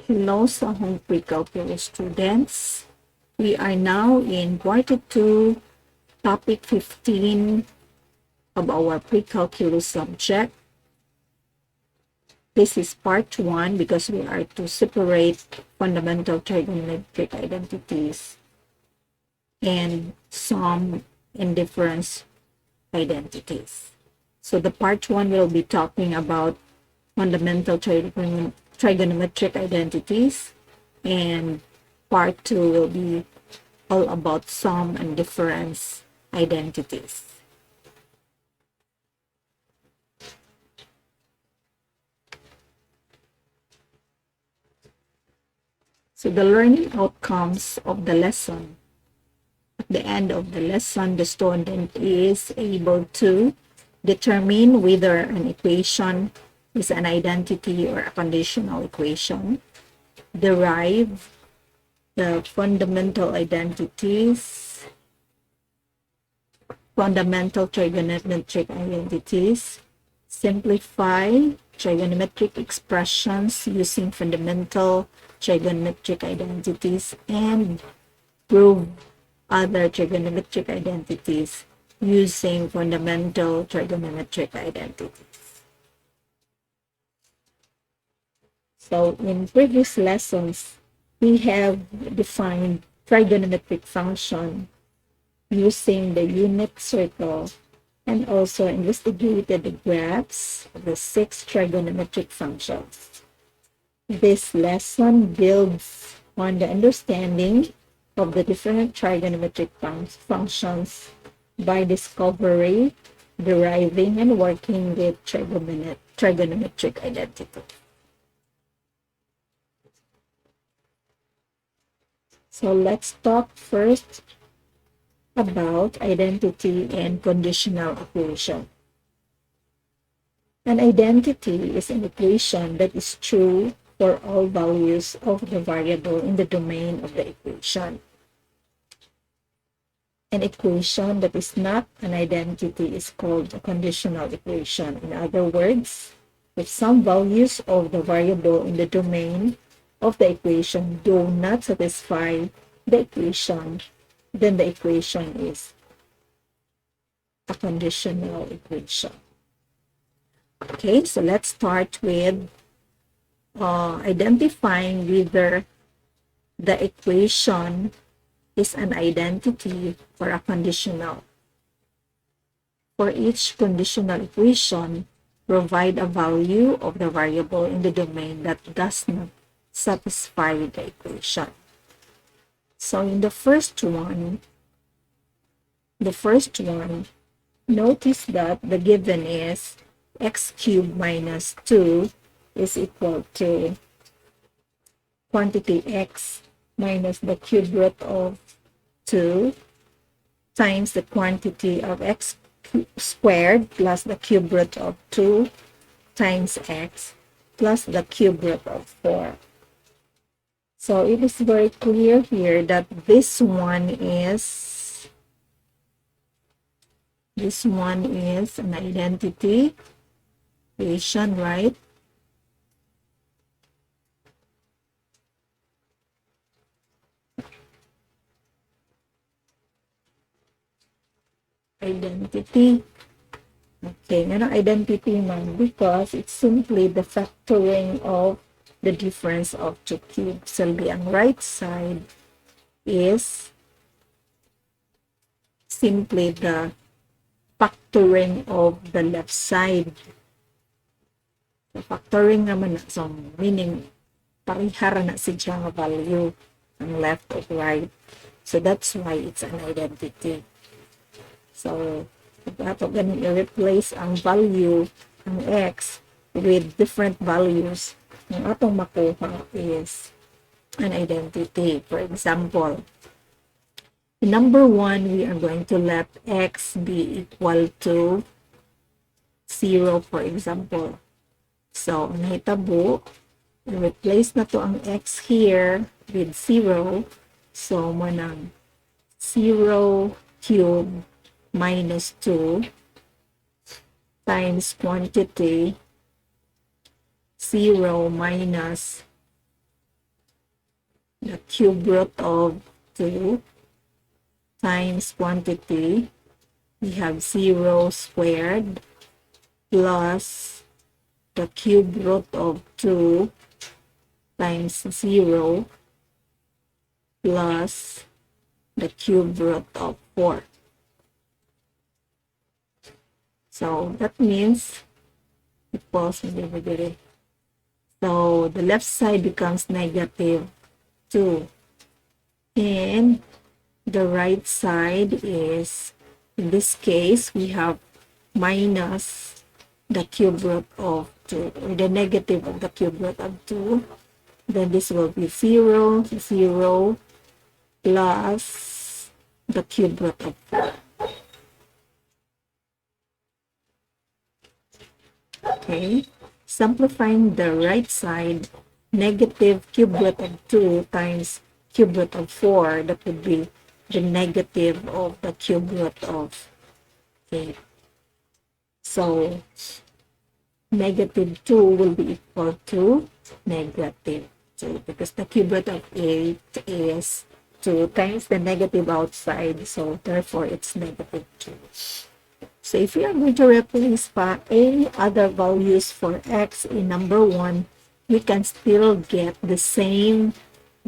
Hello sa akong pre-calculus students. We are now in quarter 2, topic 15 of our pre-calculus subject. This is part 1 because we are to separate fundamental trigonometric identities and sum and difference identities. So the part 1 will be talking about fundamental trigonometric identities, and part 2 will be all about sum and difference identities. So the learning outcomes of the lesson. At the end of the lesson, the student is able to determine whether an equation is an identity or a conditional equation, derive the fundamental identities, fundamental trigonometric identities, simplify trigonometric expressions using fundamental trigonometric identities, and prove other trigonometric identities using fundamental trigonometric identities. So in previous lessons, we have defined trigonometric function using the unit circle and also investigated the graphs of the 6 trigonometric functions. This lesson builds on the understanding of the different trigonometric functions by discovering, deriving, and working with trigonometric identity. So let's talk first about identity and conditional equation. An identity is an equation that is true for all values of the variable in the domain of the equation. An equation that is not an identity is called a conditional equation. In other words, if some values of the variable in the domain of the equation do not satisfy the equation, then the equation is a conditional equation. Okay, so let's start with identifying whether the equation is an identity or a conditional. For each conditional equation, provide a value of the variable in the domain that does not satisfy the equation. So in the first one, notice that the given is x cubed minus 2 is equal to quantity x minus the cube root of 2 times the quantity of x squared plus the cube root of 2 times x plus the cube root of 4. So it is very clear here that this one is an identity equation, right? Identity. Okay, ano identity man? Because it's simply the factoring of the difference of two cubes. So ang right side is simply the factoring of the left side. The factoring naman, so meaning parihara na siya nga value ang left or right. So that's why it's an identity. So if ato ganin i-replace ang value ng x with different values, ang atong makuha is an identity. For example, in number 1, we are going to let x be equal to 0, for example. So, ang hitabo, replace na to ang x here with 0. So, manang 0 cubed minus 2 times quantity 0 minus the cube root of 2 times quantity, we have 0 squared plus the cube root of 2 times 0 plus the cube root of 4. So that means equals, so the left side becomes negative 2. And the right side is, in this case, we have minus the cube root of 2, or the negative of the cube root of 2. Then this will be 0, 0, plus the cube root of 4. Okay, simplifying the right side, negative cube root of 2 times cube root of 4, that would be the negative of the cube root of 8. So, negative 2 will be equal to negative 2, because the cube root of 8 is 2 times the negative outside, so therefore it's negative 2. So if we are going to replace pa any other values for x in number 1, we can still get the same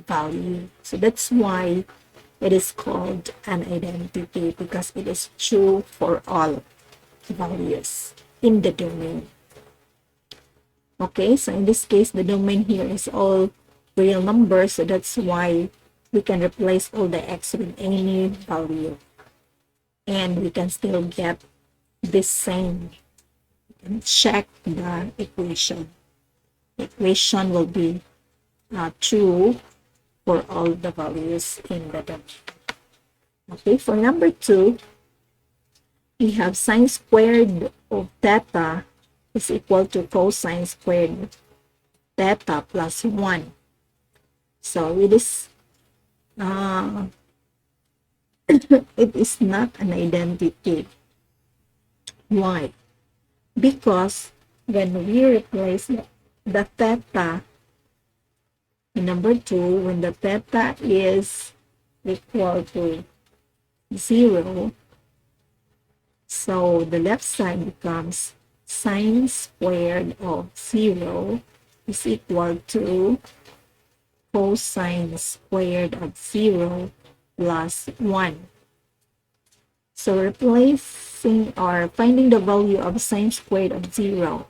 value. So that's why it is called an identity, because it is true for all values in the domain. Okay, so in this case, the domain here is all real numbers, so that's why we can replace all the x with any value. And we can still get this same. And check the equation. The equation will be true for all the values in the domain. Okay, for number 2, we have sine squared of theta is equal to cosine squared theta plus 1. So it is it is not an identity. Why? Because when we replace the theta in number 2, when the theta is equal to 0, so the left side becomes sine squared of 0 is equal to cosine squared of 0 plus 1. So replacing or finding the value of sine squared of 0.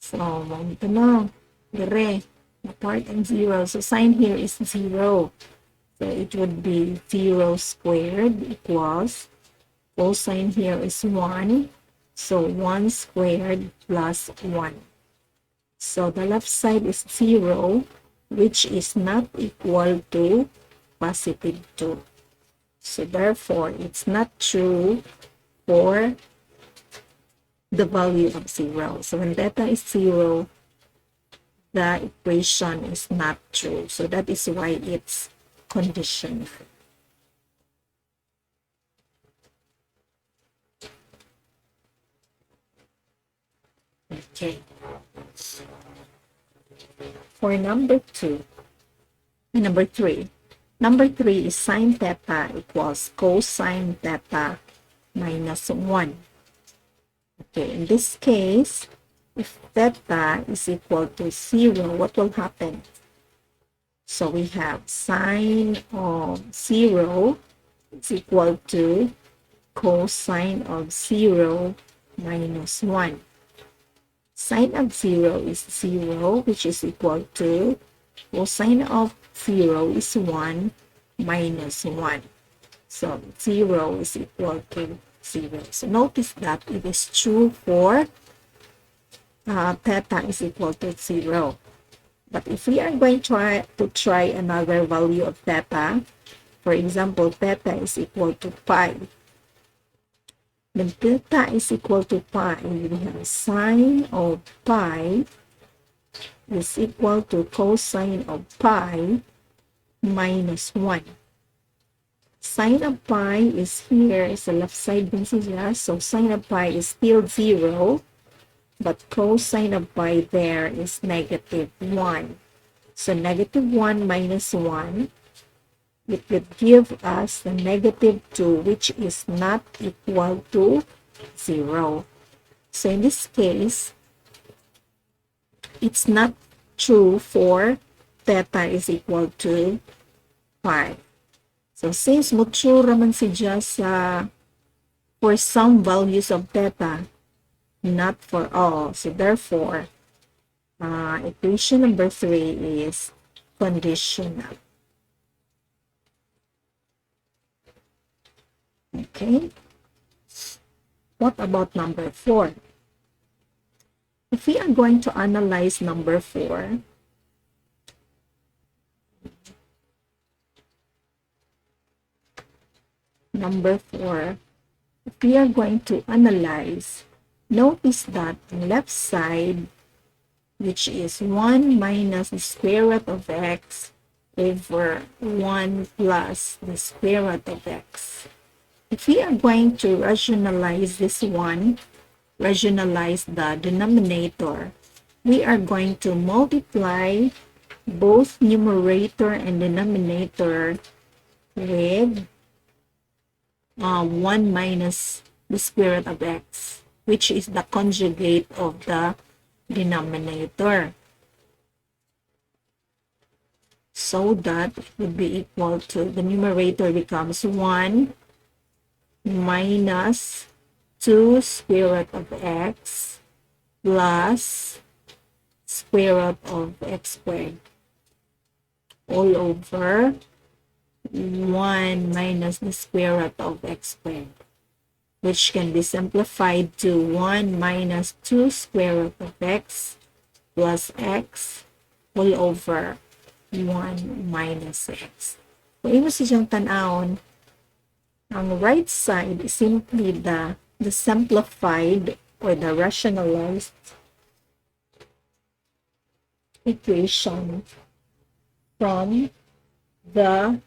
So, ito na, dire, the part and 0. So sine here is 0. So it would be 0 squared equals, cosine here is 1. So 1 squared plus 1. So the left side is 0, which is not equal to positive 2. So therefore, it's not true for the value of 0. So when theta is 0, the equation is not true. So that is why it's conditional. Okay. For number 3. Number 3 is sine theta equals cosine theta minus 1. Okay, in this case, if theta is equal to 0, what will happen? So we have sine of 0 is equal to cosine of 0 minus 1. Sine of 0 is 0, which is equal to cosine of 0 is 1 minus 1. So 0 is equal to 0. So notice that it is true for theta is equal to 0. But if we are going to try another value of theta, for example, theta is equal to pi. When theta is equal to pi, we have sine of pi is equal to cosine of pi minus 1. Sine of pi is here, is the left side basis, so sine of pi is still 0, but cosine of pi there is negative 1. So negative 1 minus 1, it would give us the negative 2, which is not equal to 0. So in this case, it's not true for theta is equal to 5. So since muture man siya sa for some values of theta, not for all. So therefore, equation number 3 is conditional. Okay. What about number 4? If we are going to analyze number 4, if we are going to analyze, notice that the left side, which is 1 minus the square root of x over 1 plus the square root of x. If we are going to rationalize this one, rationalize the denominator, we are going to multiply both numerator and denominator with 1 minus the square root of x, which is the conjugate of the denominator. So that it would be equal to, the numerator becomes 1 minus 2 square root of x plus square root of x squared all over 1 minus the square root of x squared, which can be simplified to 1 minus 2 square root of x plus x all over 1 minus x. Kung imo siyang tanawon, ang right side is simply the simplified or the rationalized equation from the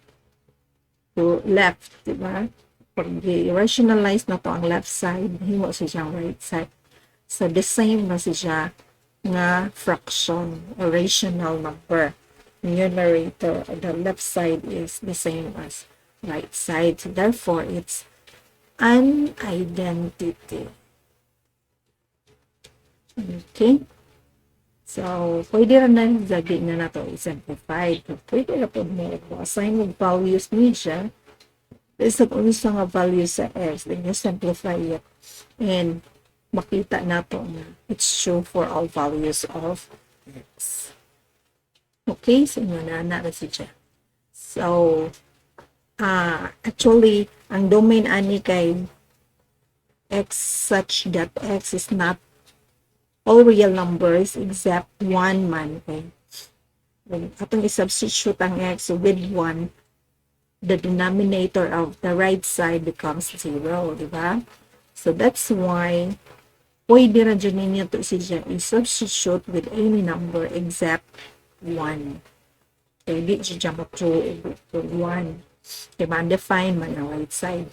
left, diba? Pag i-rationalize na to ang left side, himo siyang right side. So the same na siya nga fraction or rational number. Numerator, the left side is the same as right side. So therefore, it's an identity. Okay? So, pwede rin na lagi na nato i-simplify. Pwede na po mo assign mo values niya. Isa kung isa nga values sa x, then you simplify it. And makita nato na it's true for all values of x. Okay? So, yun na siya. So, actually, ang domain ani kay x such that x is not all real numbers except 1 man. Okay? Atong i-substitute ang x with 1, the denominator of the right side becomes 0, di ba? So that's why pwede rin dyan ninyo to siya i-substitute with any number except 1. Okay, di siya mo to 1. Okay, ma-define man ang right side.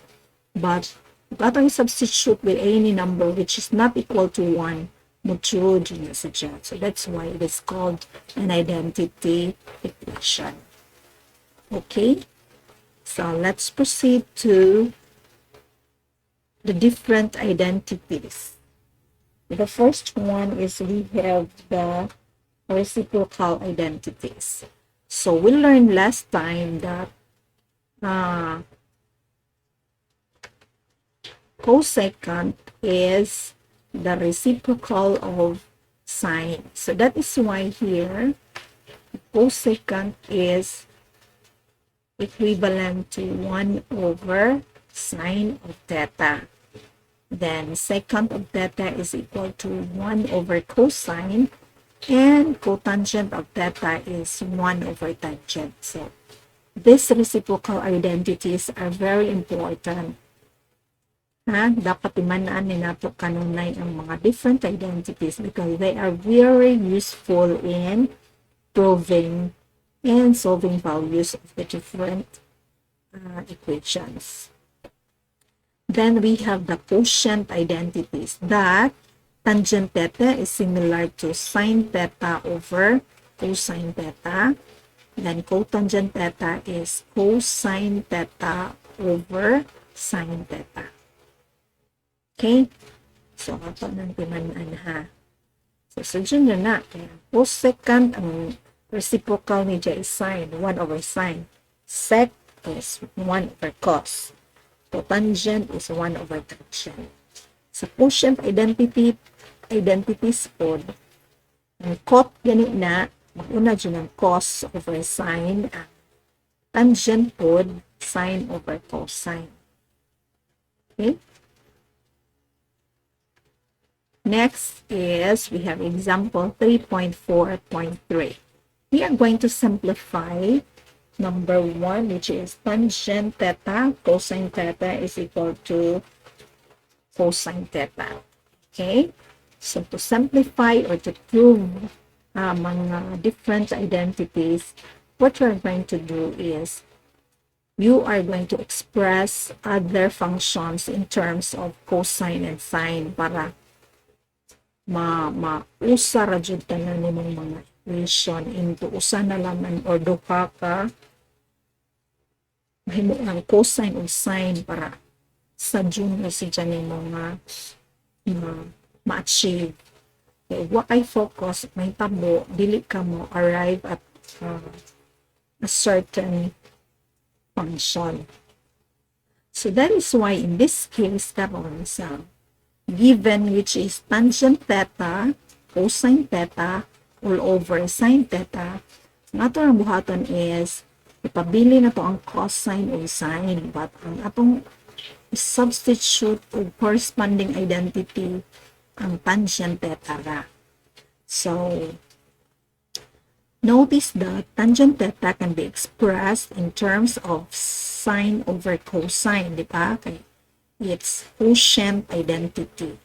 But atong i-substitute with any number which is not equal to 1, mutual na siya. So that's why it is called an identity equation. Okay? So let's proceed to the different identities. The first one is we have the reciprocal identities. So we learned last time that cosecant is the reciprocal of sine. So that is why here cosecant is equivalent to 1 over sine of theta. Then secant of theta is equal to 1 over cosine, and cotangent of theta is 1 over tangent. So these reciprocal identities are very important. Dapat imanaan ni nato kanunay ang mga different identities because they are very useful in proving and solving values of the different equations. Then we have the quotient identities, that tangent theta is similar to sine theta over cosine theta. Then cotangent theta is cosine theta over sine theta. Okay? So, ato nang timanan ha. So, sadyan na. Cosecant, ang reciprocal ni is sine, 1 over sine. Sec is 1 over cos. Cotangent is 1 over tangent. Sa quotient identities po, ang cot gani na, mag-una dyan ang cos over sine, ang tangent po, sine over cosine. Okay? Next is, we have example 3.4.3. We are going to simplify number 1, which is tangent theta, cosine theta is equal to cosine theta. Okay? So, to simplify or to prove mga different identities, what you're going to do is, you are going to express other functions in terms of cosine and sine para usa ra jud tanan nimong mga equation into usa na laman or duha ka mahimo ang cosine o sine para sa jud na si dyan mga ma-achieve. Okay, what I focus, may tabo, dili ka mo arrive at a certain function. So that is why in this case, karon sa given which is tangent theta, cosine theta, all over sine theta, ang ato ang buhaton is, ipabili na to ang cosine o sine, but ang atong substitute o corresponding identity, ang tangent theta ra. So, notice that tangent theta can be expressed in terms of sine over cosine, di ba? Okay. It's quotient identity.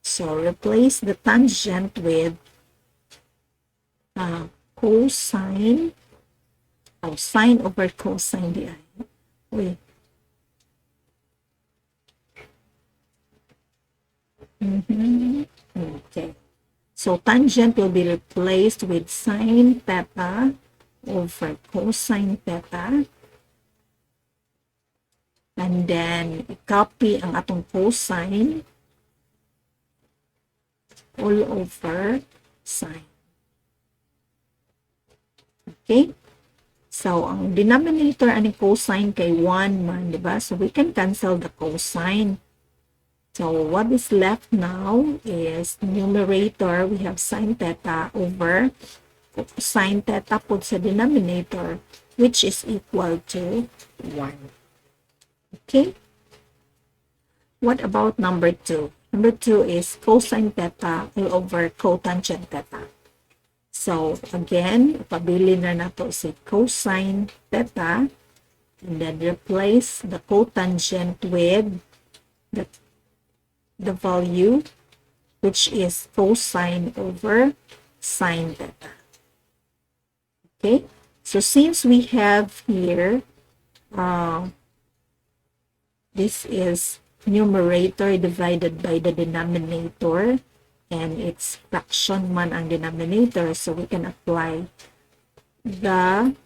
So, replace the tangent with cosine, or sine over cosine di ay. Wait. Okay. So, tangent will be replaced with sine theta over cosine theta. And then, i-copy ang atong cosine all over sine. Okay? So, ang denominator ani cosine kay 1 man, di ba? So, we can cancel the cosine. So, what is left now is numerator, we have sine theta over sine theta put sa denominator, which is equal to 1. Okay? What about number 2? Number 2 is cosine theta all over cotangent theta. So, again, pabili na nato si cosine theta and then replace the cotangent with the value which is cosine over sine theta. Okay? So, since we have here this is numerator divided by the denominator, and it's fraction man ang denominator, so we can apply the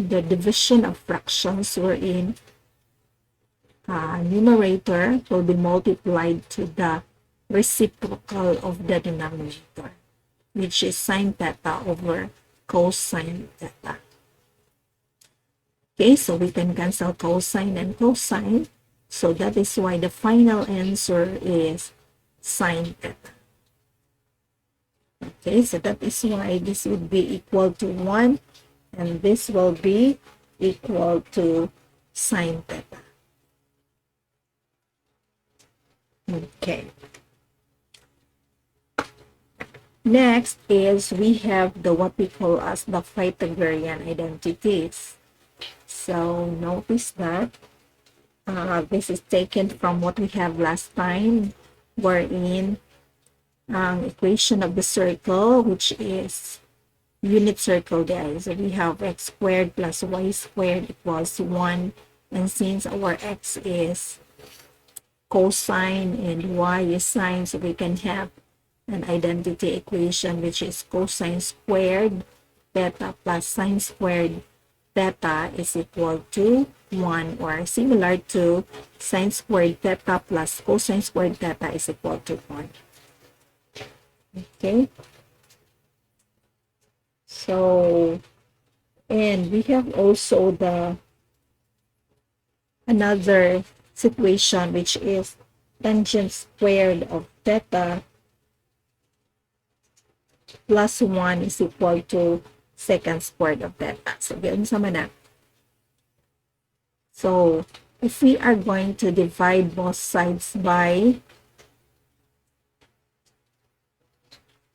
division of fractions wherein numerator will be multiplied to the reciprocal of the denominator, which is sine theta over cosine theta. Okay, so we can cancel cosine and cosine. So that is why the final answer is sine theta. Okay, so that is why this would be equal to 1 and this will be equal to sine theta. Okay. Next is we have the what we call as the Pythagorean identities. So notice that this is taken from what we have last time, wherein equation of the circle, which is unit circle, guys. So we have x squared plus y squared equals 1, and since our x is cosine and y is sine, so we can have an identity equation, which is cosine squared theta plus sine squared theta is equal to 1, or similar to sine squared theta plus cosine squared theta is equal to 1. Okay. So, and we have also the another situation, which is tangent squared of theta plus 1 is equal to secant squared of theta. So, ganun sa mana. So, if we are going to divide both sides by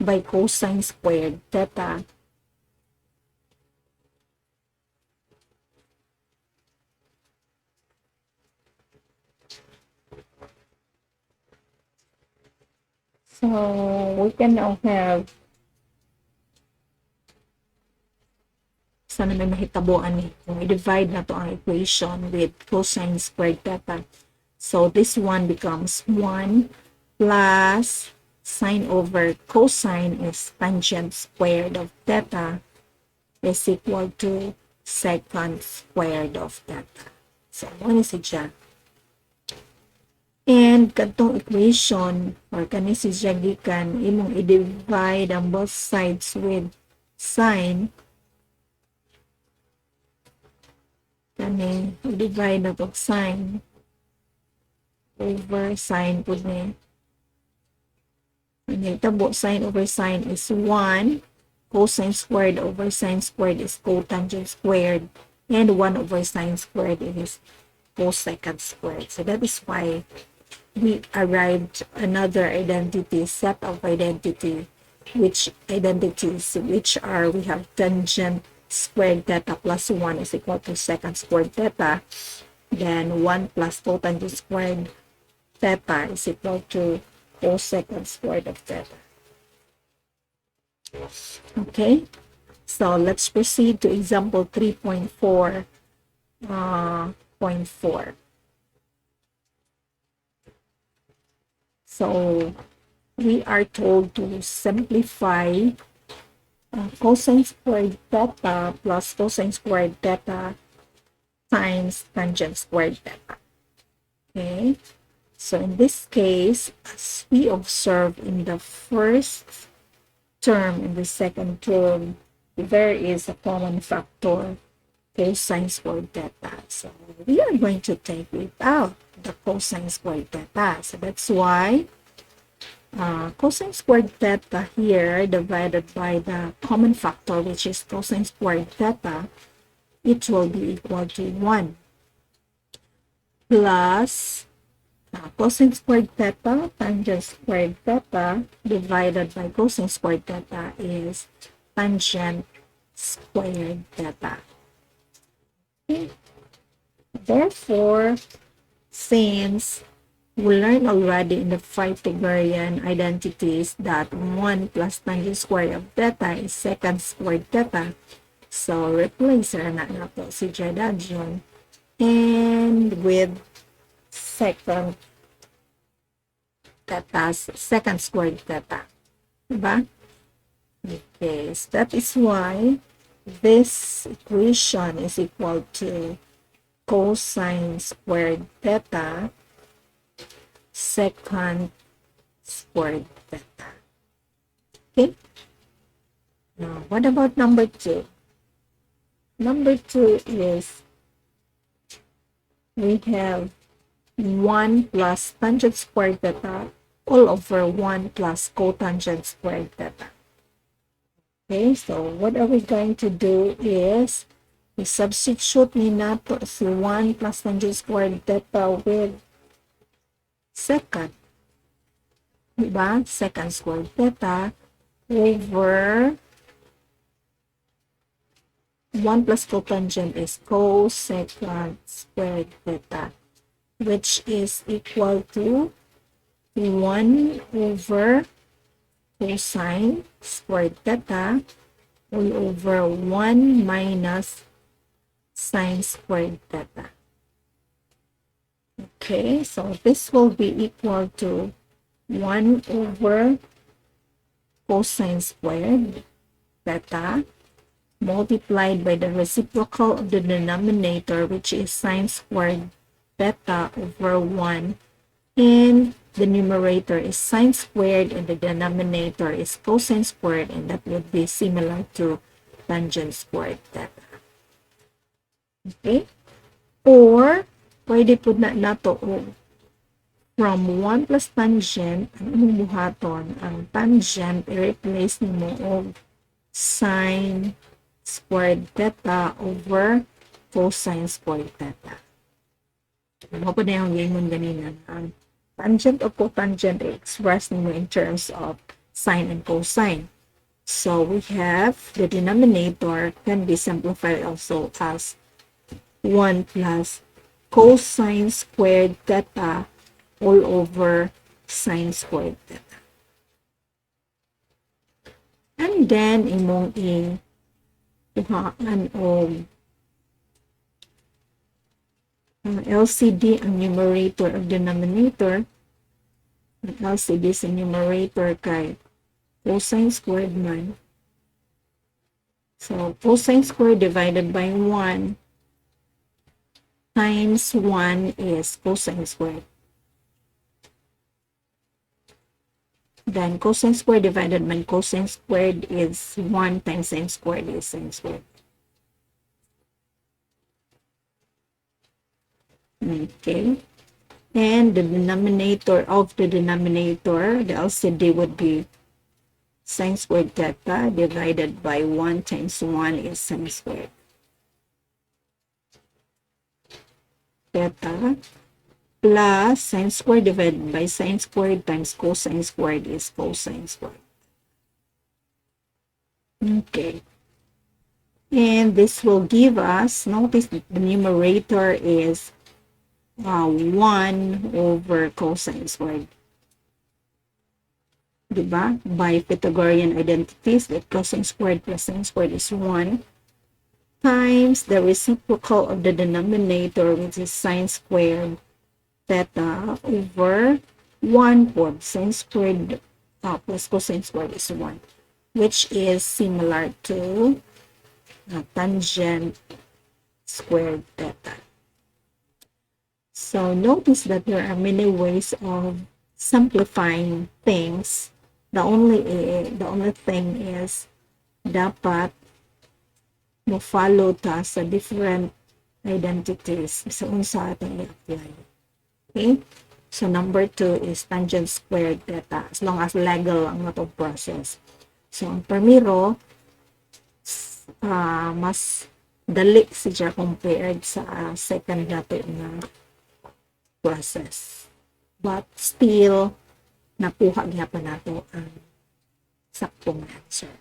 cosine squared theta, so we can now have, sana may mahitabuan ni kung i-divide na to ang equation with cosine squared theta. So this one becomes 1 plus sine over cosine is tangent squared of theta is equal to secant squared of theta. So ano si siya? And katong equation or kani si siya gikan imong i-divide ang both sides with sine, kani i-divide na pag sine over sine po ni. Ang tabo sine over sine is 1. Cosine squared over sine squared is cotangent squared. And 1 over sine squared is cosecant squared. So that is why we arrived another identity, set of identity, which are, we have tangent squared theta plus 1 is equal to secant squared theta. Then 1 plus cotangent squared theta is equal to cosecant squared of theta. Okay, so let's proceed to example 3.4. So we are told to simplify cosine squared theta plus cosine squared theta times tangent squared theta. Okay, so in this case, as we observe in the first term and the second term, there is a common factor, cosine squared theta. So we are going to take it out, the cosine squared theta. So that's why cosine squared theta here divided by the common factor, which is cosine squared theta, it will be equal to 1 plus cosine squared theta tangent squared theta divided by cosine squared theta is tangent squared theta. Okay. Therefore, since we learned already in the Pythagorean identities that 1 plus tangent squared of theta is secant squared theta, so replace na nato si Jadajon and with secant theta, secant squared theta. Diba? Okay, so that is why this equation is equal to cosine squared theta secant squared theta. Okay? Now, what about number 2? Number 2 is we have 1 plus tangent squared theta all over 1 plus cotangent squared theta. Okay, so what are we going to do is we substitute ni nato si 1 plus tangent squared theta with secant. Diba? Secant squared theta over 1 plus cotangent is cosecant squared theta, which is equal to 1 over cosine squared theta all over 1 minus sine squared theta. Okay, so this will be equal to 1 over cosine squared theta multiplied by the reciprocal of the denominator, which is sine squared theta over 1, and the numerator is sine squared and the denominator is cosine squared, and that would be similar to tangent squared theta. Okay? Or, pwede po na nato from 1 plus tangent, ang imong buhaton, ang tangent, i-replace nimo og sine squared theta over cosine squared theta. Ano po na yung gingon ganina? Ang tangent o cotangent i-express nimo in terms of sine and cosine. So, we have the denominator can be simplified also as 1 plus cosine squared theta all over sine squared theta. And then, imong i-tuhaan o LCD ang numerator of denominator. Ang LCD sa numerator kay cosine squared man. So, cosine squared divided by 1 times 1 is cosine squared. Then, cosine squared divided by cosine squared is 1 times sine squared is sine squared. Okay. And the denominator of the denominator, the LCD would be sine squared theta divided by 1 times 1 is sine squared theta plus sine squared divided by sine squared times cosine squared is cosine squared. Okay. And this will give us, notice that the numerator is 1 over cosine squared. Diba? By Pythagorean identities, that cosine squared plus sine squared is 1 times the reciprocal of the denominator, which is sine squared theta over 1 for sine squared plus cosine squared is 1, which is similar to tangent squared theta. So notice that there are many ways of simplifying things. The only thing is dapat mo follow ta sa different identities sa unsa atong i-apply. Okay? So, number 2 is tangent squared theta, as long as legal ang natong process. So, ang primero, mas dali siya compared sa second natin na process. But, still, nakuha niya pa nato ang saktong answer.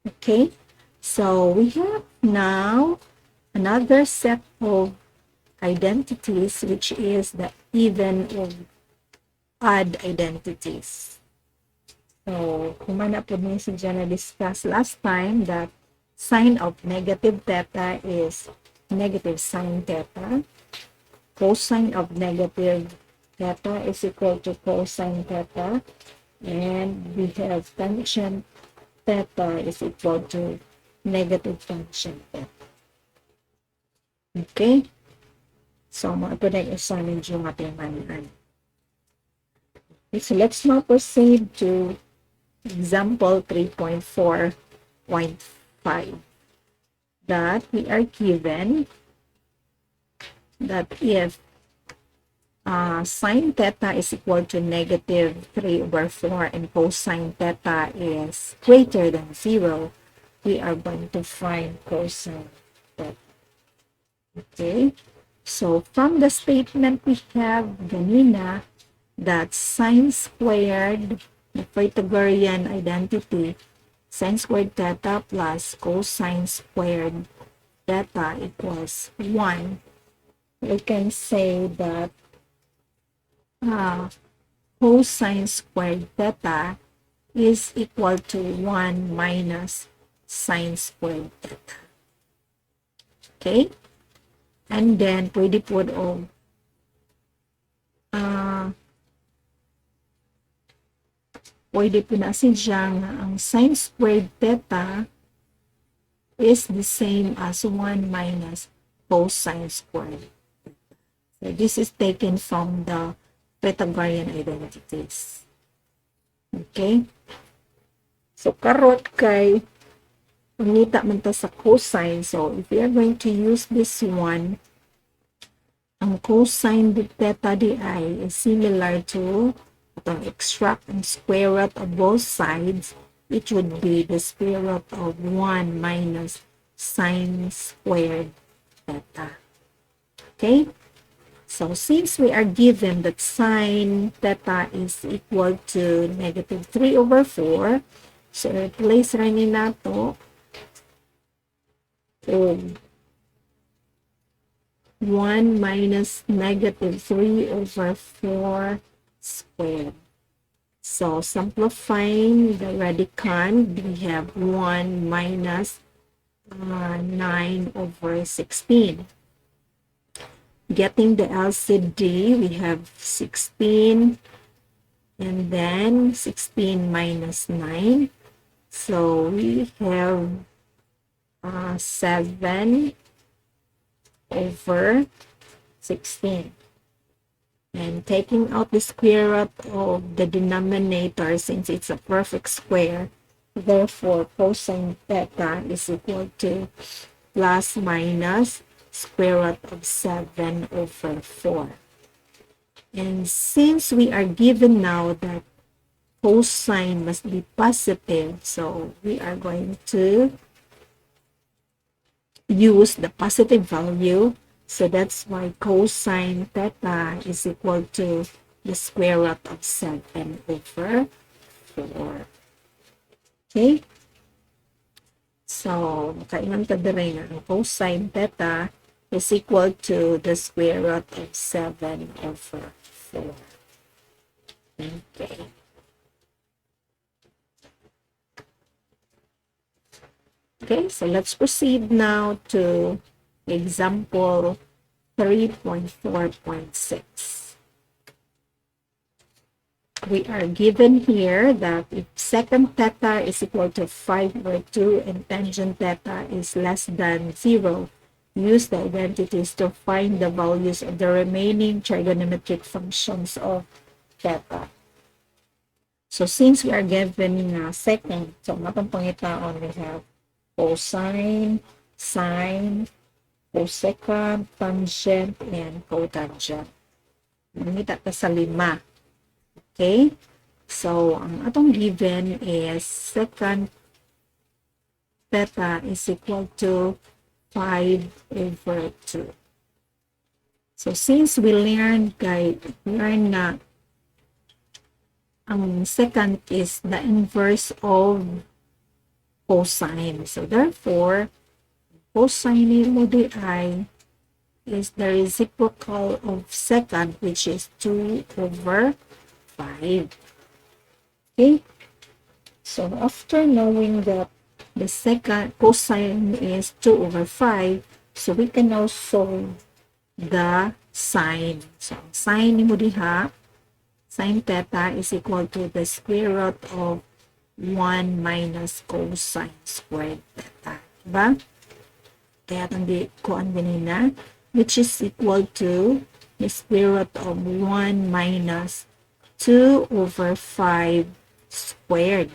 Okay? So, we have now another set of identities, which is the even or odd identities. So, kumana po niya siya na-discuss last time that sign of negative theta is negative sine theta. Cosine of negative theta is equal to cosine theta. And we have tangent theta is equal to negative tangent theta. Okay? So, ito na yung yung ating manual. Okay, so let's now proceed to example 3.4.5, that we are given that if sine theta is equal to negative 3 over 4 and cosine theta is greater than 0, we are going to find cosine theta. Okay? So, from the statement we have ganina that sine squared, the Pythagorean identity, sine squared theta plus cosine squared theta equals 1, we can say that cosine squared theta is equal to 1 minus sine squared theta. Okay? And then, pwede po pwede po na siya nga ang sine squared theta is the same as 1 minus cosine squared. So this is taken from the Pythagorean identities. Okay? So karot kay pangita man ta sa cosine. So if we are going to use this one, ang cosine di theta di is similar to itong extract ang square root of both sides. It would be the square root of 1 minus sine squared theta. Okay? So, since we are given that sine theta is equal to negative 3 over 4, so replace rin nato and 1 minus negative 3 over 4 squared. So, simplifying the radicand, we have 1 minus 9 over 16. Getting the LCD, we have 16, and then 16 minus 9. So, we have 7 over 16. And taking out the square root of the denominator, since it's a perfect square, therefore cosine theta is equal to plus minus square root of 7 over 4. And since we are given now that cosine must be positive, so we are going to use the positive value. So that's why cosine theta is equal to the square root of 7 over 4. Okay? So, makaingon ta dire nga ang cosine theta is equal to the square root of 7 over 4. Okay. Okay, so let's proceed now to example 3.4.6. We are given here that if secant theta is equal to 5 over 2 and tangent theta is less than 0, use the identities to find the values of the remaining trigonometric functions of theta. So since we are given secant, so matong pangitaon we have cosine, sine, cosecant, tangent, and cotangent. Mangita ta sa 5. Okay? So, ang atong given is secant theta is equal to 5 over 2. So, since we learn na ang secant is the inverse of cosine. So, therefore, cosine mo di is the reciprocal of secant, which is 2 over 5. Okay? So, after knowing that the second cosine is 2 over 5, so we can now solve the sine. So, sine mo diha, sine theta is equal to the square root of 1 minus cosine squared theta. Diba? Kaya tandi ko ang ganina, which is equal to the square root of 1 minus 2 over 5 squared.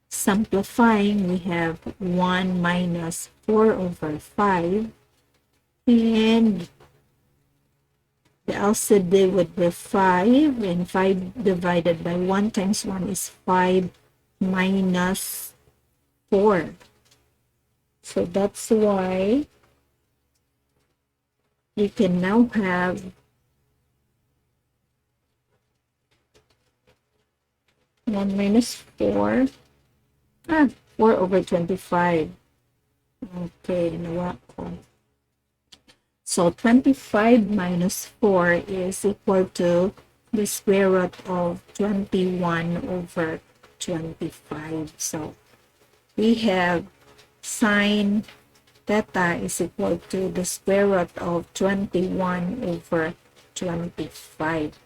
Simplifying, we have 1 minus 4 over 5, and the LCD would be 5, and 5 divided by 1 times 1 is 5 minus 4. So that's why we can now have 1 minus 4, 4 over 25. Okay, nawa ko. So 25 minus 4 is equal to the square root of 21 over 25. So we have sine theta is equal to the square root of 21 over 25.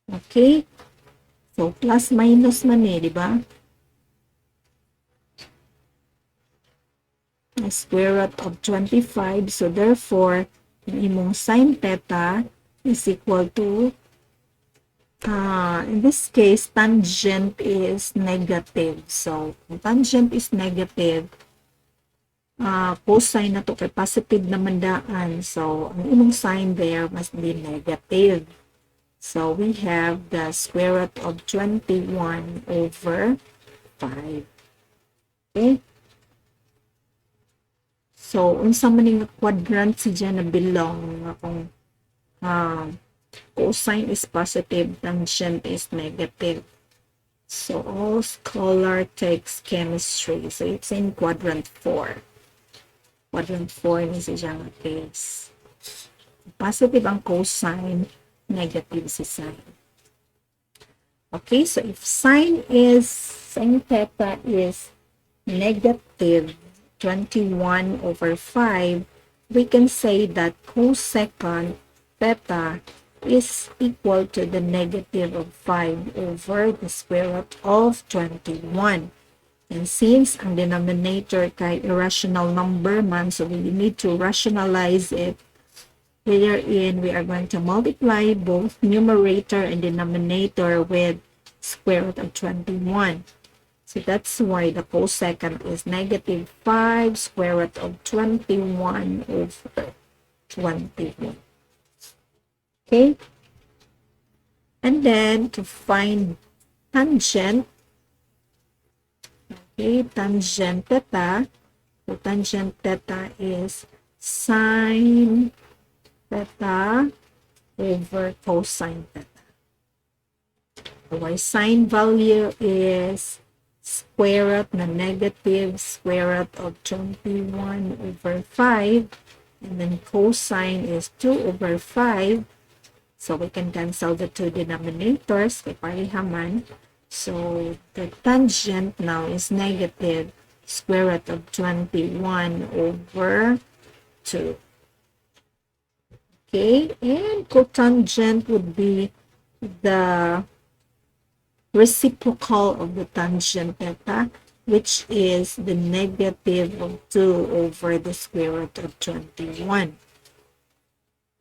Okay? So So, plus minus man di ba? Square root of 25. So, therefore, yung imong sine theta is equal to, in this case, tangent is negative. So, kung tangent is negative, cosine na to kay positive naman daan. So, ang imong sign there must be negative. So, we have the square root of 21 over 5. Okay? So, unsa man yung quadrant si dyan na belong nga kung cosine is positive, tangent is negative. So, all scholar takes chemistry. So, it's in quadrant 4. Quadrant 4 ni si dyan case. Positive ang cosine, negative si sine. Okay, so if sine theta is negative 21 over 5, we can say that cosecant theta is equal to the negative of 5 over the square root of 21. And since ang denominator kay irrational number man, so we need to rationalize it. Wherein we are going to multiply both numerator and denominator with square root of 21. So that's why the cosecant is negative 5 square root of 21 over 21. Okay? And then to find tangent, okay, tangent theta, so tangent theta is sine theta over cosine theta. Our sine value is square root na negative square root of 21 over 5, and then cosine is 2 over 5. So we can cancel the two denominators kay parehaman. So the tangent now is negative square root of 21 over 2. Okay, and cotangent would be the reciprocal of the tangent theta, which is the negative of 2 over the square root of 21.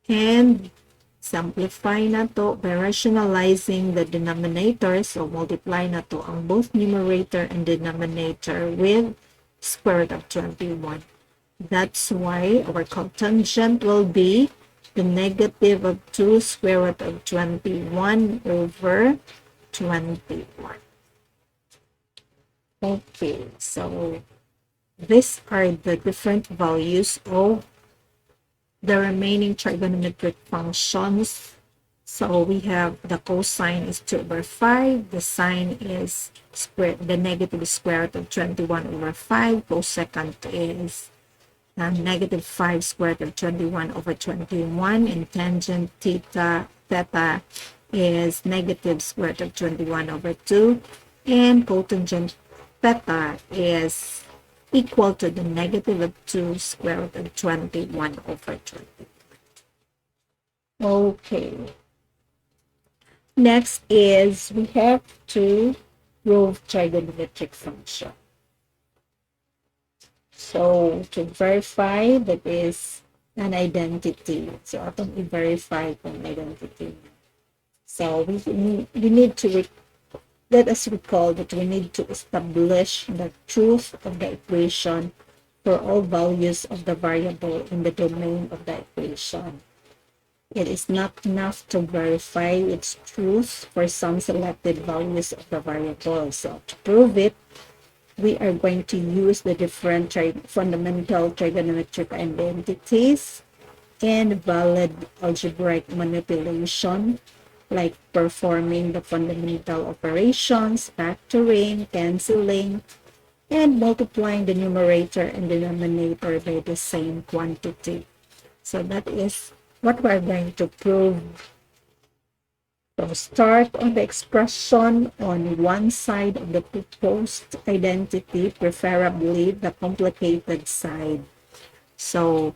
And simplify na to by rationalizing the denominator. So, multiply na to ang both numerator and denominator with square root of 21. That's why our cotangent will be the negative of 2 square root of 21 over 21. Okay, so these are the different values of the remaining trigonometric functions. So we have the cosine is 2 over 5, the sine is the negative square root of 21 over 5, cosecant is negative 5 square root of 21 over 21, and tangent theta is negative square root of 21 over 2, and cotangent theta is equal to the negative of 2 square root of 21 over 21. Okay. Next is we have to prove trigonometric function. So to verify that is an identity. So atong i-verify kung identity. So we need to let us recall that we need to establish the truth of the equation for all values of the variable in the domain of the equation. It is not enough to verify its truth for some selected values of the variable. So to prove it, we are going to use the different fundamental trigonometric identities and valid algebraic manipulation, like performing the fundamental operations, factoring, canceling, and multiplying the numerator and denominator by the same quantity. So that is what we're going to prove. So start on the expression on one side of the proposed identity, preferably the complicated side. So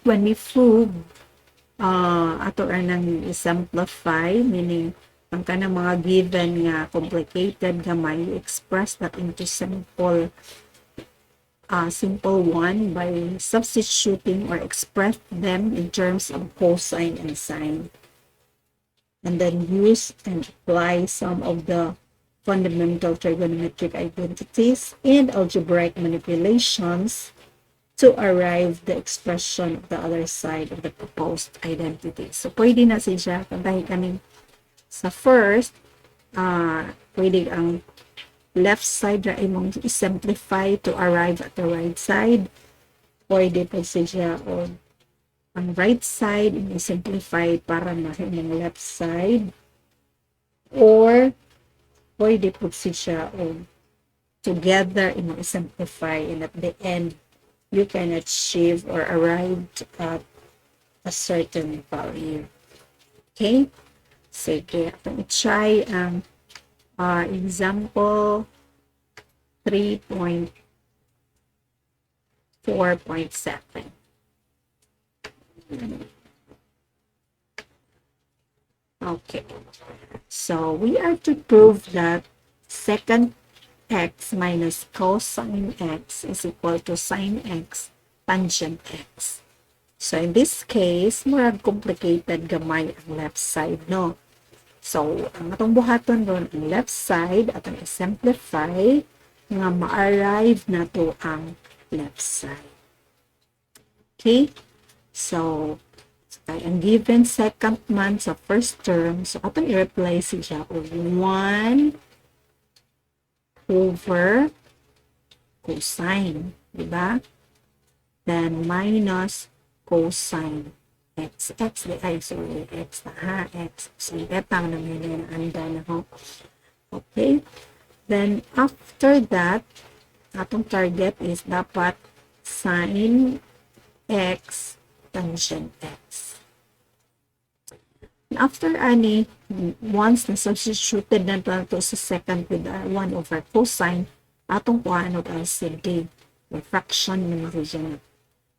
when we prove ato nang simplify, meaning ang kanang mga given nga complicated gamay, you express that into simple one by substituting or express them in terms of cosine and sine. And then use and apply some of the fundamental trigonometric identities and algebraic manipulations to arrive the expression of the other side of the proposed identity. So, pwede na siya, dahil kaning sa first, pwede ang left side na imong simplify to arrive at the right side. Pwede po siya o ang right side imong simplify para mahimong left side. Or pwede po siya o together imong simplify, and at the end you can achieve or arrive at a certain value. Okay? Sige, atong i-try ang example 3.4.7. Okay, so we are to prove that secant x minus cosine x is equal to sine x tangent x. So in this case, murag complicated gamay ang left side, no? So, ang atong buhaton ron ang left side at ang simplify nga ma-arrive na to ang left side. Okay? So, ang given second man sa first term, so atong i-replace siya o 1 over cosine, diba? Then minus cosine x. Sorry, x na ha, x. So, betang naman yun, anda na ho. Okay? Then, after that, atong target is dapat sine x tangent x. And after ani, once na substituted na to sa second with 1 over cosine, atong kuhaan og LCD. The fraction naman siya.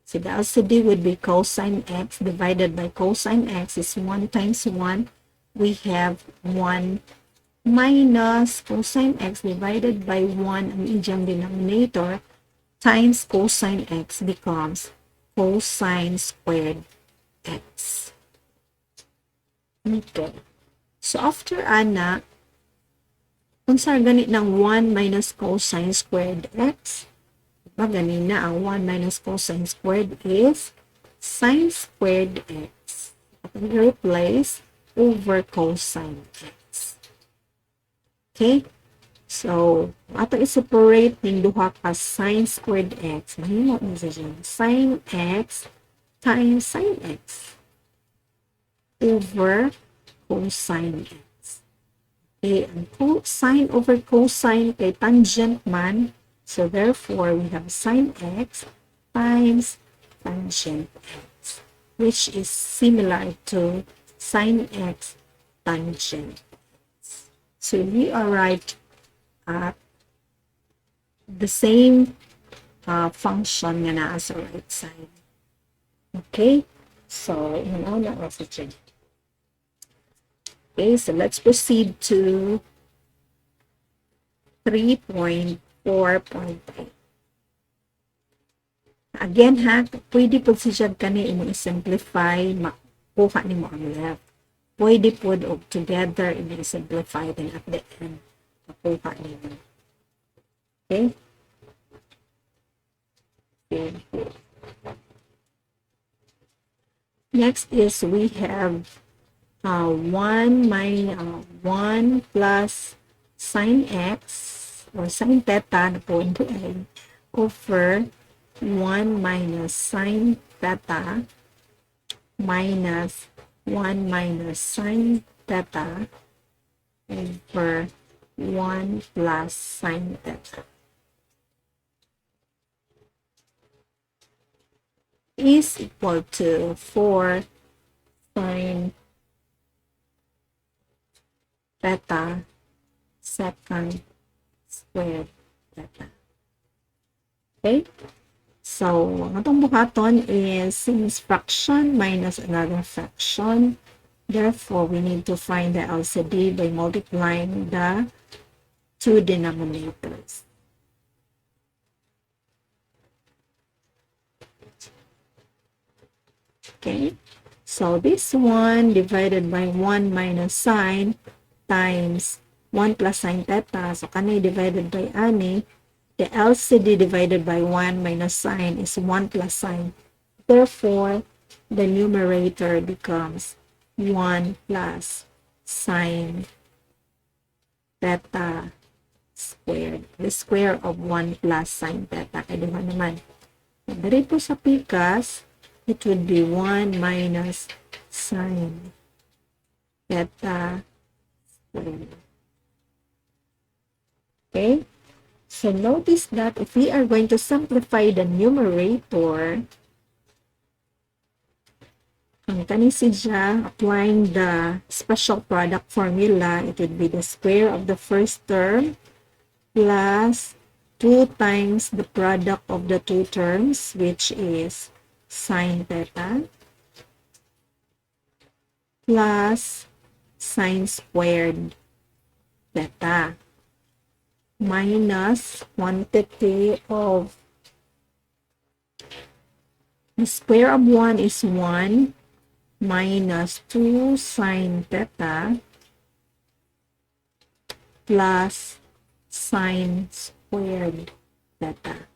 So the LCD would be cosine x divided by cosine x is 1 times 1. We have 1 minus cosine x divided by 1 ang iyang denominator times cosine x becomes cosine squared x. Okay. So after ana, kung sa ganit ng 1 minus cosine squared x, ganina ang 1 minus cosine squared is sine squared x. At replace over cosine x. Okay? So, ato i-separate ng duha ka sine squared x. Mahimo na siya. Sine x times sine x over cosine x. Okay, ang sine over cosine kay tangent man. So, therefore, we have sine x times tangent x, which is similar to sine x tangent x. So, we arrived at the same function nga naa sa right side. Okay? So, yun na sa dyan. Okay, so let's proceed to 3.4.8. Again ha, pwede po siya kani imo i-simplify, makuha ni mo ang left. Pwede po o together imo i-simplify, then at the end, makuha ni mo. Okay? Next is we have 1 plus sine x or sine theta na po ay over 1 minus sine theta minus 1 minus sine theta over 1 plus sine theta is equal to 4 sine theta second squared theta. Okay? So, ang atong buhaton is since fraction minus another fraction, Therefore, we need to find the LCD by multiplying the two denominators. Okay, so this 1 divided by 1 minus sine times 1 plus sine theta. So, kanay divided by ani. The LCD divided by 1 minus sine is 1 plus sine. Therefore, the numerator becomes 1 plus sine theta squared. The square of 1 plus sine theta. Kaya diba naman? Dari po sa pikas, it would be 1 minus sine theta squared. Okay? So notice that if we are going to simplify the numerator, ang kaning sidya, applying the special product formula, it would be the square of the first term plus 2 times the product of the two terms, which is sine theta, plus sine squared theta, minus quantity of the square of 1 is 1 minus 2 sine theta plus sine squared theta.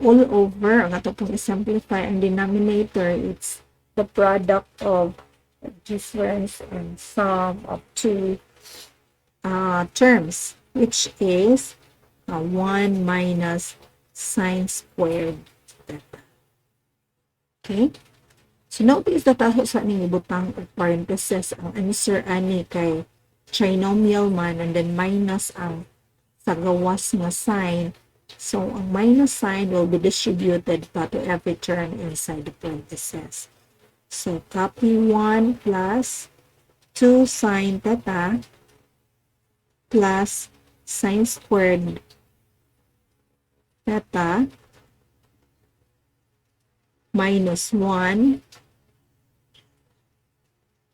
All over, ang ato pong simplify ang denominator, it's the product of difference and sum of two terms, which is 1 minus sine squared theta. Okay? So, notice that ako sa ning ibutang of parentheses, ang answer ani kay trinomial man, and then minus ang sa gawas nga sign. So, ang minus sign will be distributed pa to every term inside the parentheses. So, copy 1 plus 2 sine theta plus sine squared theta minus 1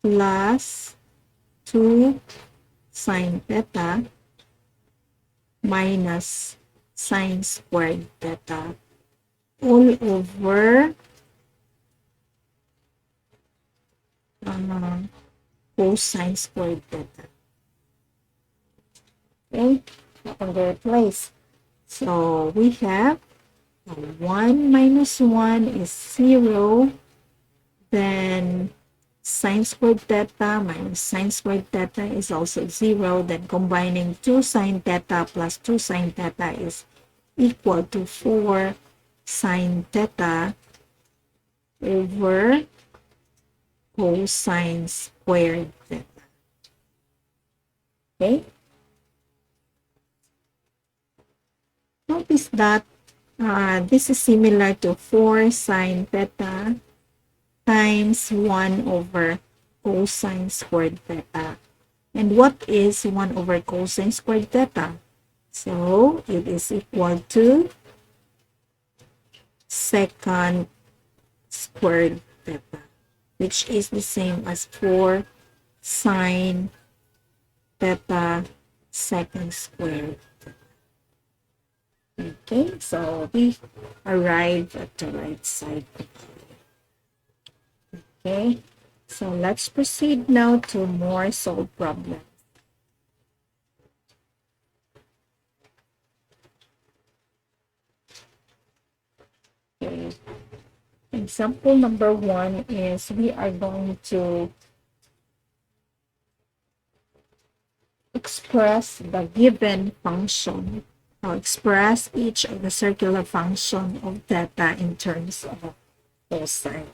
plus 2 sine theta minus sine squared theta all over cosine squared theta. Okay, on their place. So we have 1 minus 1 is 0. Then sine squared theta minus sine squared theta is also 0. Then combining 2 sine theta plus 2 sine theta is equal to 4 sine theta over cosine squared theta. Okay? Notice that this is similar to 4 sine theta times 1 over cosine squared theta. And what is 1 over cosine squared theta? So, it is equal to secant squared theta, which is the same as 4 sine theta secant squared. Okay, so we arrive at the right side. Okay, so let's proceed now to more solved problems. Okay, example number 1 is we are going to express the given function. I'll express each of the circular function of theta in terms of cosine.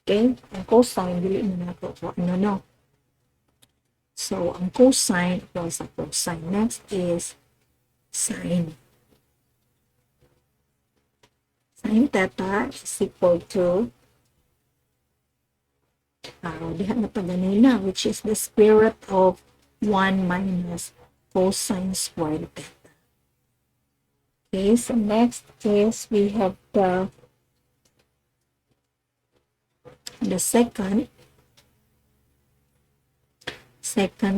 Okay? Ang cosine, dili na nato kung ano, no? So, ang cosine equals sa cosine. Next is sine. Sine theta is equal to diha na pa ganina, which is the square root of 1 minus cosine squared theta. Okay, so next is we have the The second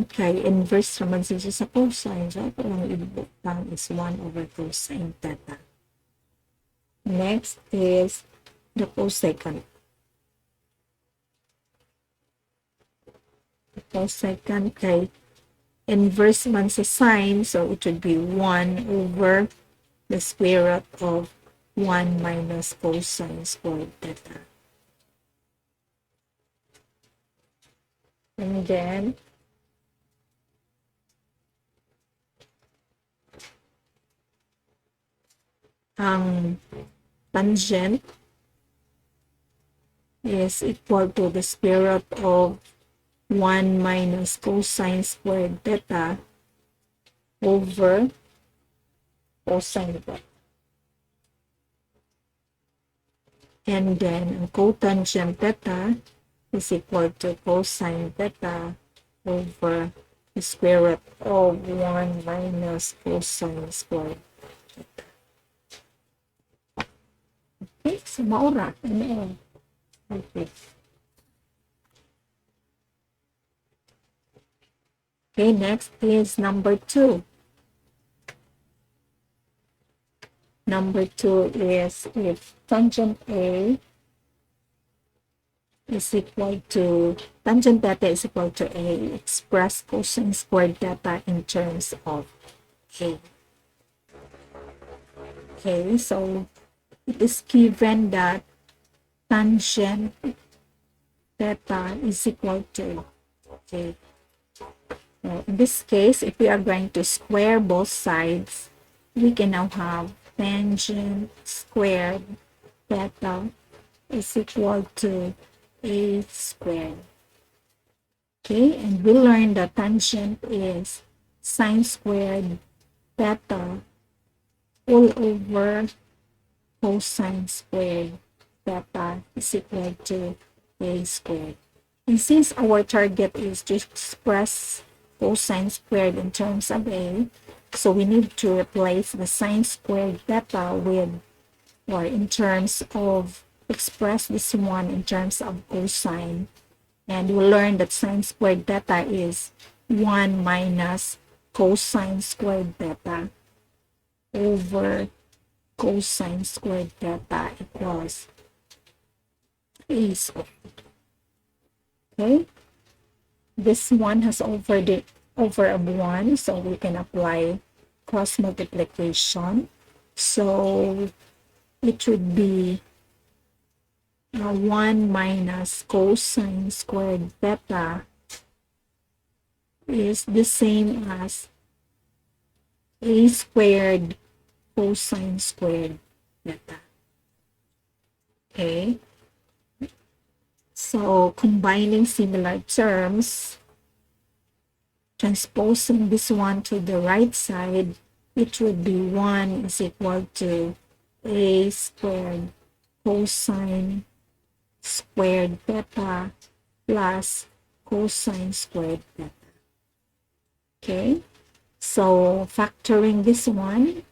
kay inverse naman siya sa cosine. So, ito lang ibutang is 1 over cosine theta. Next is the cosecant. The cosecant kay inverse man sa sine, so it would be 1 over the square root of 1 minus cosine squared theta. And then, ang tangent is equal to the square root of 1 minus cosine squared theta over cosine theta. And then, ang cotangent theta is equal to cosine theta over the square root of 1 minus cosine squared theta. Okay, so maura. Ano? Okay. Okay, next is number 2. Number 2 is if tangent A is equal to, tangent theta is equal to A, express cosine squared theta in terms of A. Okay, so it is given that tangent theta is equal to A. So in this case, if we are going to square both sides, we can now have tangent squared theta is equal to A squared. Okay, and we learned that tangent is sine squared theta all over cosine squared theta is equal to A squared. And since our target is to express cosine squared in terms of A, so we need to replace the sine squared theta with, or in terms of, express this one in terms of cosine. And we'll learn that sine squared theta is 1 minus cosine squared theta over cosine squared theta equals A squared. Okay, this one has over of 1, so we can apply cross multiplication. So it would be 1 minus cosine squared theta is the same as A squared cosine squared theta. Okay, so combining similar terms, transposing this one to the right side, it would be 1 is equal to A squared cosine squared theta plus cosine squared theta. Okay, so factoring this one,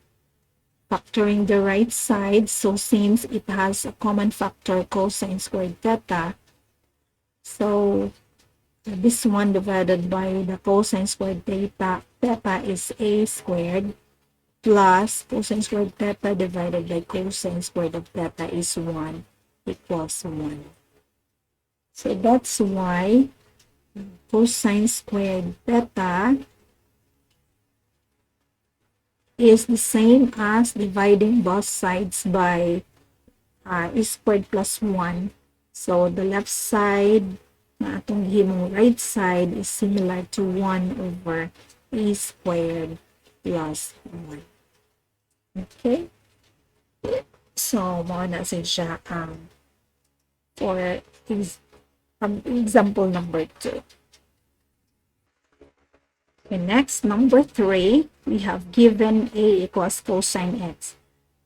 factoring the right side, so since it has a common factor cosine squared theta, so this one divided by the cosine squared theta is A squared plus cosine squared theta divided by cosine squared of theta is 1 equals 1. So that's why cosine squared theta is the same as dividing both sides by A squared plus 1. So the left side na atong gihimong right side is similar to 1 over A squared plus 1. Okay? So, mao na siya for example number 2. Okay, next, number 3, we have given A equals cosine x.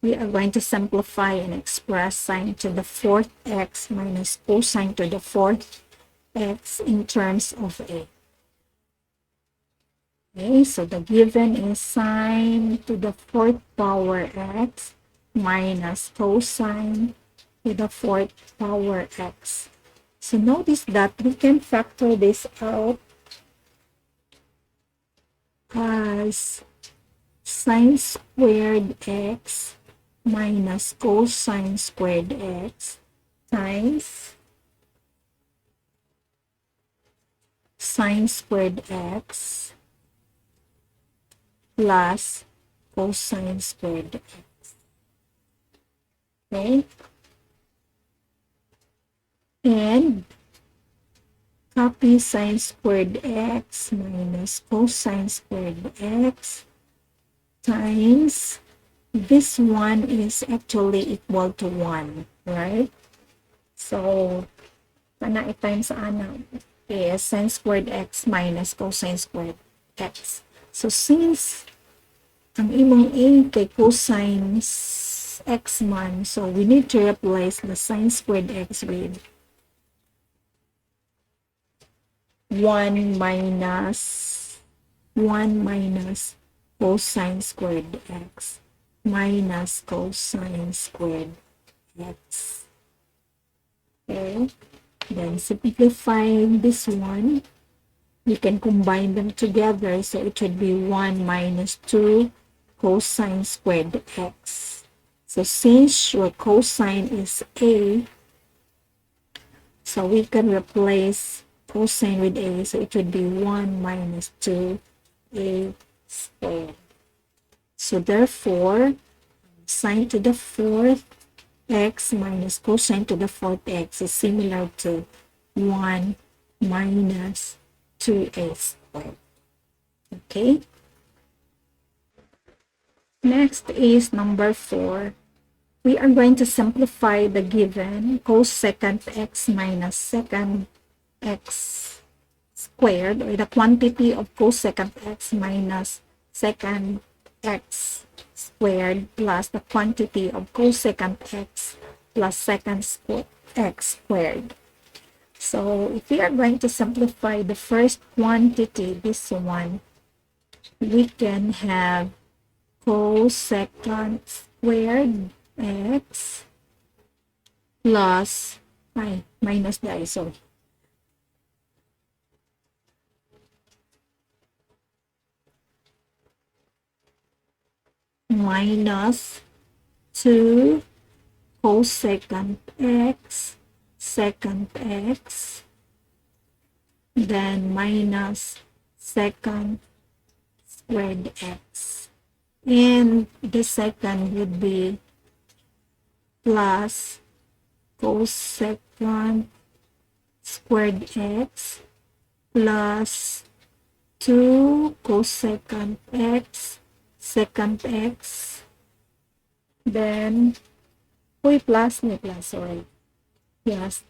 We are going to simplify and express sine to the 4th x minus cosine to the 4th x in terms of A. Okay, so the given is sine to the 4th power x minus cosine to the 4th power x. So notice that we can factor this out as sine squared x minus cosine squared x times sine squared x plus cosine squared x. Okay? And copy sine squared x minus cosine squared x times this one is actually equal to 1, right? So, kana i-times ana is sine squared x minus cosine squared x. So, since ang imong a kay cosine x man, so we need to replace the sine squared x with 1 minus cosine squared x minus cosine squared x. Okay, then simplifying this one, we can combine them together, so it should be 1 minus 2 cosine squared x. So since your cosine is a, so we can replace cosine with a, so it would be 1 minus 2a squared. So therefore, sine to the fourth x minus cosine to the fourth x is similar to 1 minus 2a squared. Okay? Next is number 4. We are going to simplify the given cosecant x minus secant x squared, or the quantity of cosecant x minus secant x squared plus the quantity of cosecant x plus secant x squared. So if we are going to simplify the first quantity, this one, we can have cosecant squared x plus minus the sorry, minus 2 cosecant x secant x, then minus secant squared x, and the second would be plus cosecant squared x plus 2 cosecant x secant x, then plus sorry, yes,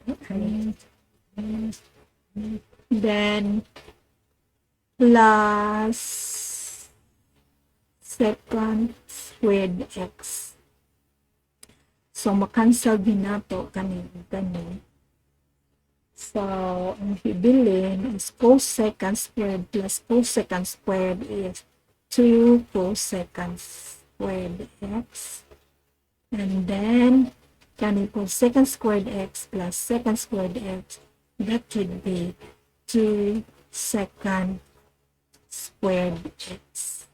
then plus secant squared x. So makancel din nato kanin. So ang bibilin is cosecant squared plus cosecant squared is 2 cosecant squared x, and then kanin cosecant squared x plus secant squared x, that would be 2 secant squared x.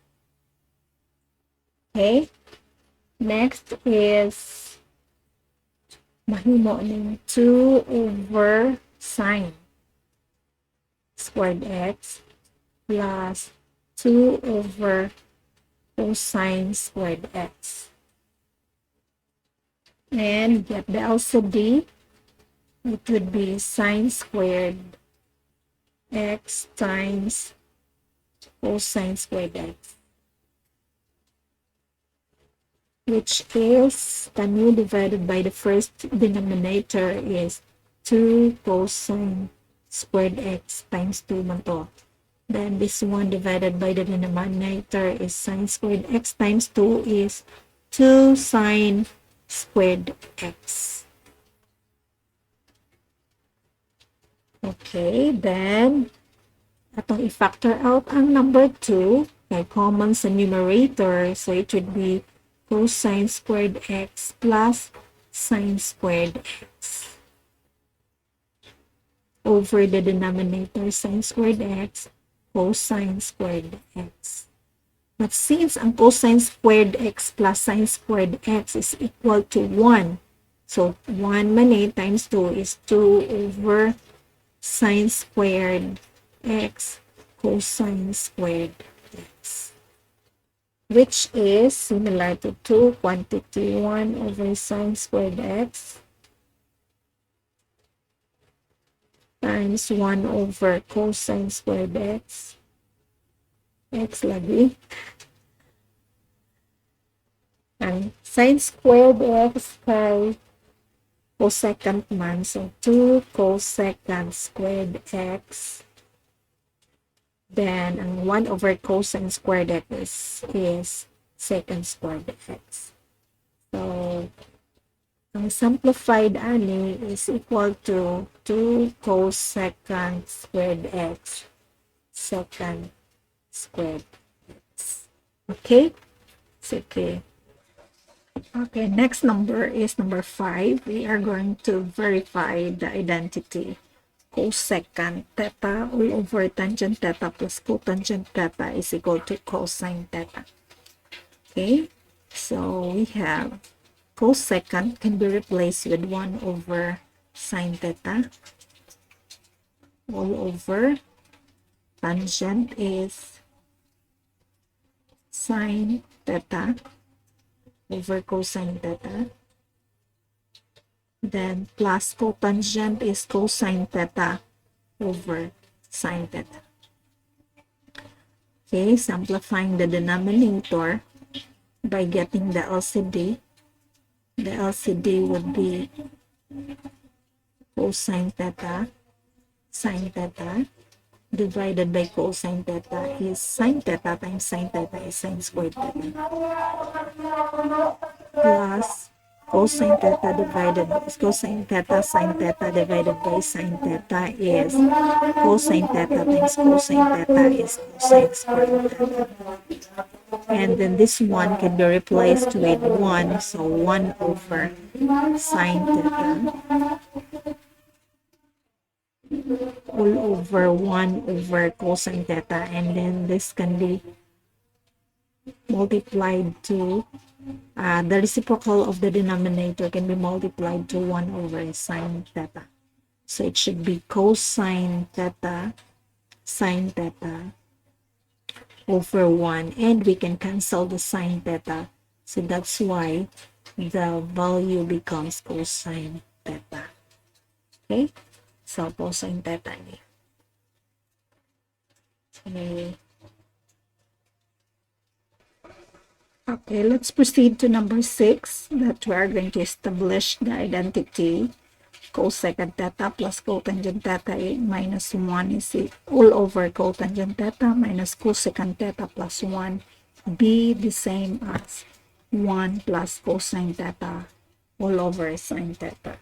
Okay, next is mahimo ng 2 over sine squared x plus 2 over cosine squared x, and get the LCD. It would be sine squared x times cosine squared x, which is nu divided by the first denominator is 2 cosine squared x times 2 man to. Then this one divided by the denominator is sine squared x times 2 is 2 sine squared x. Okay, then atong i-factor out ang number 2 kay common sa numerator, so it would be cosine squared x plus sine squared x. over the denominator sine squared x, cosine squared x. But since ang cosine squared x plus sine squared x is equal to 1, so 1 man times 2 is 2 over sine squared x cosine squared x, which is similar to 2 quantity 1 over sine squared x times 1 over cosine squared x lagi. And sine squared x kay cosecant man, so 2 cosecant squared x. Then, ang 1 over cosine squared x is secant squared x. So, ang simplified ani is equal to 2 cosecant squared x secant squared x. Okay? Sige. Okay, next number is number 5. We are going to verify the identity cosecant theta all over tangent theta plus cotangent theta is equal to cosine theta. Okay, so we have cosecant can be replaced with 1 over sine theta all over tangent is sine theta over cosine theta. Then plus cotangent is cosine theta over sine theta. Okay, simplifying the denominator by getting the LCD. The LCD would be cosine theta, sine theta, divided by cosine theta is sine theta times sine theta is sine squared theta. Plus cosine theta divided by cosine theta sine theta divided by sine theta is cosine theta times cosine theta is cosine squared theta. And then this one can be replaced with 1, so 1 over sine theta all over 1 over cosine theta, and then this can be multiplied to the reciprocal of the denominator can be multiplied to 1 over sine theta. So it should be cosine theta sine theta over 1, and we can cancel the sine theta. So that's why the value becomes cosine theta. Okay? So cosine theta ni. Okay, let's proceed to number 6, that we are going to establish the identity cosecant theta plus cotangent theta minus 1 is all over cotangent theta minus cosecant theta plus 1 be the same as 1 plus cosine theta all over sine theta.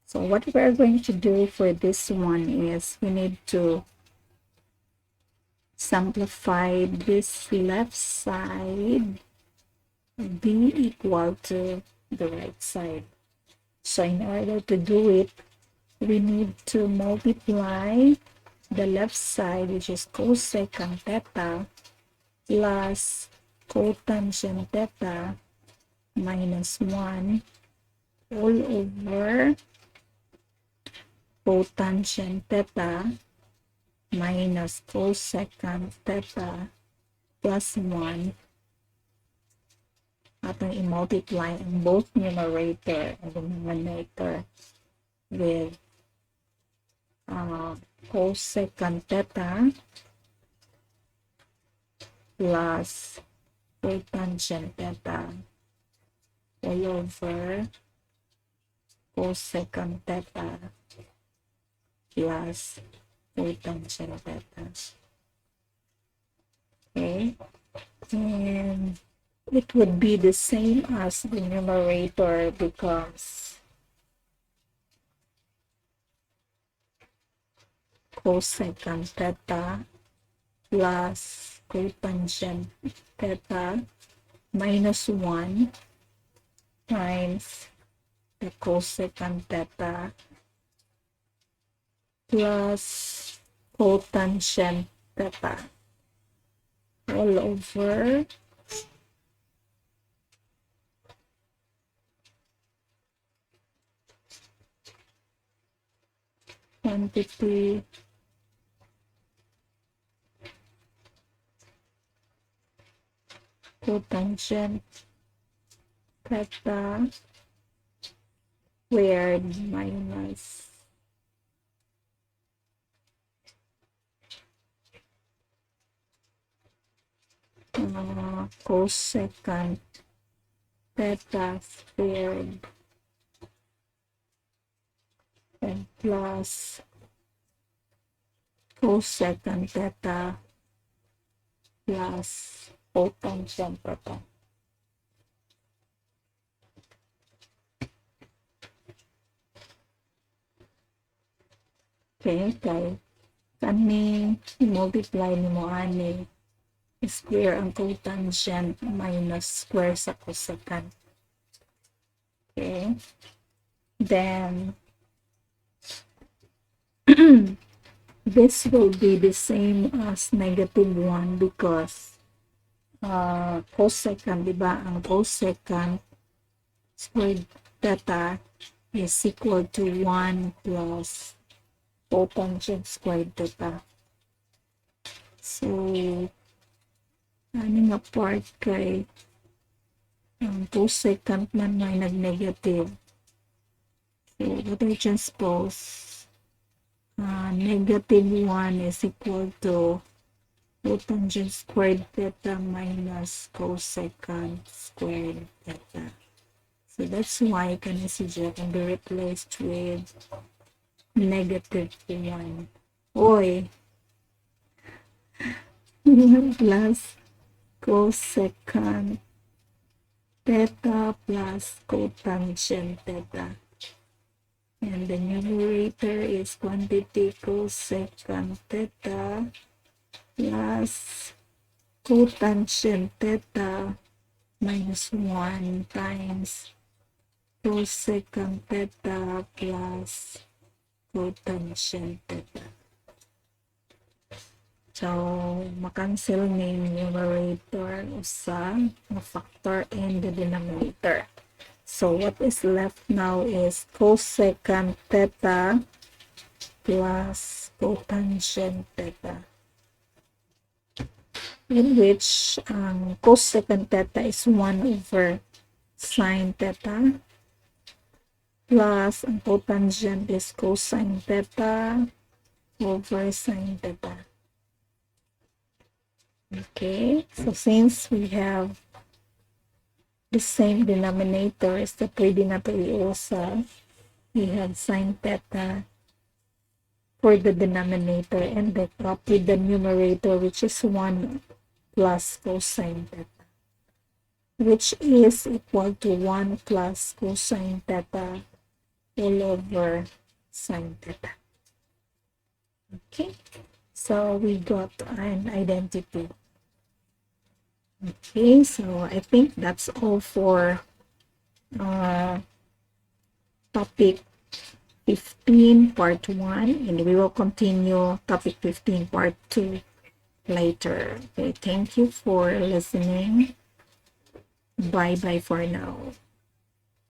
So what we are going to do for this one is we need to simplify this left side be equal to the right side. So in order to do it, we need to multiply the left side, which is cosecant theta plus cotangent theta minus 1 all over cotangent theta minus cosecant theta plus 1 atong i-multiply ang both numerator and denominator with cosecant theta plus cotangent theta all over cosecant theta plus cotangent theta. Okay, and it would be the same as the numerator becomes cosecant theta plus cotangent theta minus 1 times the cosecant theta plus cotangent theta all over quantity cotangent theta squared minus cosecant theta squared and plus cosecant theta plus cotangent theta. Okay, kani multiply ni mo ani square ang cotangent minus square sa cosecant. Okay, then this will be the same as -1 because cosecant, diba? Ang cosecant squared theta is equal to 1 plus cotangent squared theta. So, ano nga part kay ang cosecant man may nag-negative. So, what I transpose, -1 is equal to cotangent squared theta minus cosecant squared theta. So, that's why siya can be replaced with -1. Oy! Plus cosecant theta plus cotangent theta. And the numerator is quantity cosecant theta plus cotangent theta minus 1 times cosecant theta plus cotangent theta. So, makancel ni numerator sa factor in the denominator. So, what is left now is cosecant theta plus cotangent theta, in which cosecant theta is 1 over sine theta plus ang cotangent is cosine theta over sine theta. Okay, so since we have the same denominators that pwede natin iusa, we have sine theta for the denominator and then copy the numerator, which is 1 plus cosine theta, which is equal to 1 plus cosine theta all over sine theta. Okay, so we got an identity. Okay, so I think that's all for topic 15 part 1, and we will continue topic 15 part 2 later. Okay, thank you for listening. Bye bye for now.